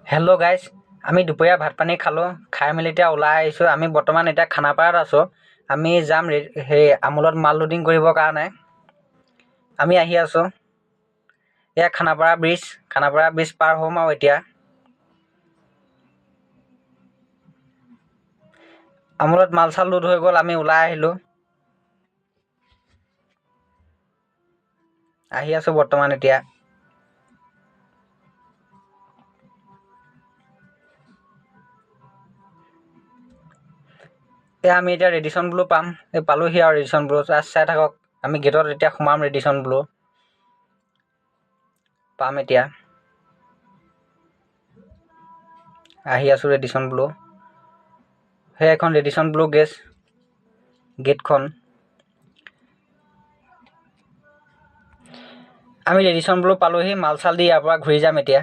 Hello' guys, আমি দুপৰীয়া ভাত পানী খালোঁ। খাই মেলি এতিয়া ওলাই আহিছোঁ। আমি বৰ্তমান এতিয়া খানাপাৰাত আছোঁ। আমি যাম সেই আমোলত মাল লোডিং কৰিবৰ কাৰণে। আমি আহি আছোঁ। এয়া খানাপাৰা ব্ৰিজ পাৰ হ'ম আৰু এতিয়া। আমোলত মাল চাল লোড হৈ গ'ল, আমি ওলাই আহিলোঁ। আহি আছোঁ বৰ্তমান এতিয়া। আমি এতিয়া ৰেডিচন ব্লু পাম। পালোহি আৰু ৰেডিচন ব্লু। চাই থাকক, আমি গেটত এতিয়া সোমাম। ৰেডিচন ব্লু পাম এতিয়া। আহি আছোঁ ৰেডিচন ব্লু। সেই এখন ৰেডিচন ব্লু গেটখন। আমি ৰেডিচন ব্লু পালোহি। মাল চাল দি ইয়াৰ পৰা ঘূৰি যাম এতিয়া।